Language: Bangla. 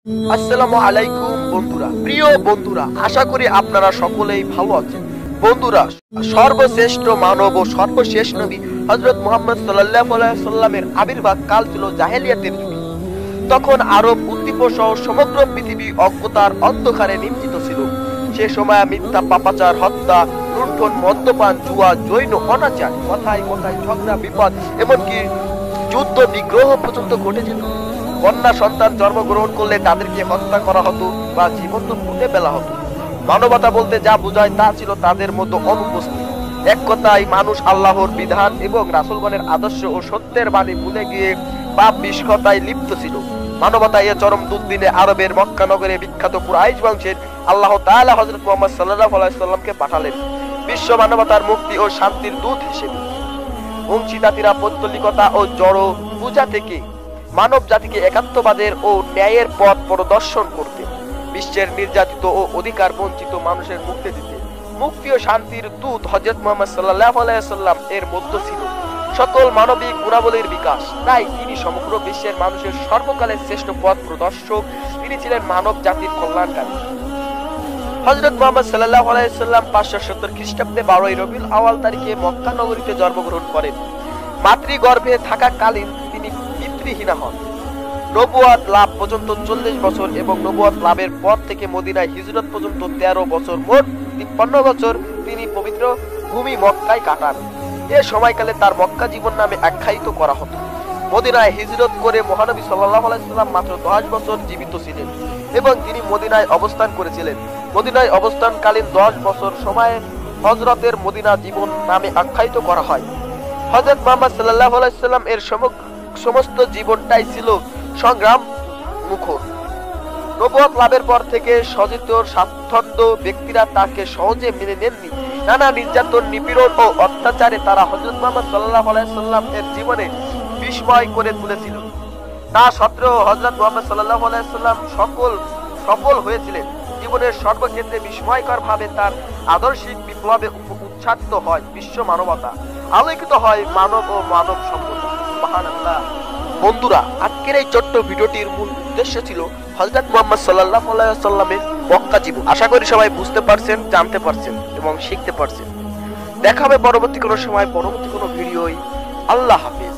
আসসালামু আলাইকুম বন্ধুরা, প্রিয় বন্ধুরা, আশা করি আপনারা সকলেই ভালো আছেন। বন্ধুরা, সর্বশ্রেষ্ঠ মানব ও সর্বশেষ নবী হযরত মুহাম্মদ সাল্লাল্লাহু আলাইহি সাল্লামের আবির্ভাব কাল ছিল জাহেলিয়াতের যুগ। তখন আরব উদ্দীপ সহ সমগ্র পৃথিবী অজ্ঞতার অন্ধকারে নিমজ্জিত ছিল। সে সময় মিথ্যা, পাপাচার, হত্যা, লুণ্ঠন, মদ্যপান, জুয়া, জৈন অনাচার, কথায় কথায় ঝগড়া, বিপদ, এমনকি যুদ্ধ বিগ্রহ পর্যন্ত ঘটে যেত। কন্যা সন্তান জন্মগ্রহণ করলে তাদেরকে হত্যা করা হতো বা জীবন্ত পুঁতে ফেলা হতো। মানবতা বলতে যা বোঝায় তা ছিল তাদের মধ্যে অনুপস্থিত। এক কথায় মানুষ আল্লাহর বিধান এবং রাসূলগণের আদর্শ ও সত্যের বাণী ভুলে গিয়ে পাপ বিষ্কতায় লিপ্ত ছিল। মানবতা এ চরম দুর্দিনে আরবের মক্কা নগরে বিখ্যাত কুরাইশ বংশের আল্লাহ তাআলা হযরত মুহাম্মদ সাল্লাল্লাহু আলাইহি সাল্লামকে পাঠালেন বিশ্ব মানবতার মুক্তি ও শান্তির দূত হিসেবে। অংশীদাতিরা পৌত্তলিকতা ও জড় পূজা থেকে মানব জাতিকে একাত্মবাদের ও ন্যায়ের পথ প্রদর্শন করতে, বিশ্বের নির্যাতিত ও অধিকার বঞ্চিত মানুষের মুক্তি দিতে মুক্তি ও শান্তির দূত হযরত মুহাম্মদ সাল্লাল্লাহু আলাইহি সাল্লাম এর মধ্য ছিল সকল মানবিক গুণাবলীর বিকাশ। তাই তিনি সমগ্র বিশ্বের মানুষের সর্বকালের শ্রেষ্ঠ পথ প্রদর্শক। তিনি ছিলেন মানব জাতির কল্যাণকারী। হযরত মুহাম্মদ সাল্লাল্লাহু আলাইহি সাল্লাম 570 খ্রিস্টাব্দে 12ই রবিউল আউয়াল তারিখে মক্কা নগরীতে জন্মগ্রহণ করেন। মাতৃগর্ভে থাকাকালীন তিনি পিতৃহীনা হন। নবুয়ত লাভ পর্যন্ত 40 বছর এবং নবুয়ত লাভের পর থেকে মদিনায় হিজরত পর্যন্ত 13 বছর, মোট 53 বছর তিনি পবিত্র ভূমি মক্কায় কাটান। এ সময়কালে তার মক্কা জীবন নামে আখ্যায়িত করা হতো। মদিনায় হিজরত করে মহানবী সাল্লাল্লাহু আলাইহি সাল্লাম মাত্র 10 বছর জীবিত ছিলেন এবং তিনি মদিনায় অবস্থান করেছিলেন। মদিনায় অবস্থানকালীন 10 বছর সময়ে হযরতের মদিনা জীবন নামে আখ্যায়িত করা হয়। হযরত মুহাম্মদ সাল্লাল্লাহু আলাইহি সাল্লাম এর সমস্ত জীবনটাই ছিল সংগ্রাম মুখর। নবুয়ত লাভের পর থেকে সচেতন স্বাচ্ছন্দ্য ব্যক্তিরা তাকে সহজে মেনে নেননি। নানা নির্যাতন, নিপীড়ন ও অত্যাচারে তারা হযরত মুহাম্মদ সাল্লাল্লাহু আলাইহি সাল্লাম এর জীবনে বিস্ময় করে তুলেছিল। তা সত্ত্বেও হযরত মুহাম্মদ সাল্লাল্লাহু আলাইহি সাল্লাম সফল হয়েছিলেন। জীবনের সর্বক্ষেত্রে বিস্ময়কর ভাবে তার আদর্শিক বিপ্লবে উচ্ছ্বাসিত হয় বিশ্ব মানবতা, আলোকিত হয় মানব ও মানব সভ্যতা। সুবহানাল্লাহ। বন্ধুরা, আজকের এই ছোট্ট ভিডিওটির মূল উদ্দেশ্য ছিল হযরত মুহাম্মদ সাল্লাল্লাহু আলাইহি সাল্লামের মক্কা জীবন। আশা করি সবাই বুঝতে পারছেন, জানতে পারছেন এবং শিখতে পারছেন। দেখা হবে পরবর্তী কোনো সময়, পরবর্তী কোনো ভিডিওয়। আল্লাহ হাফেজ।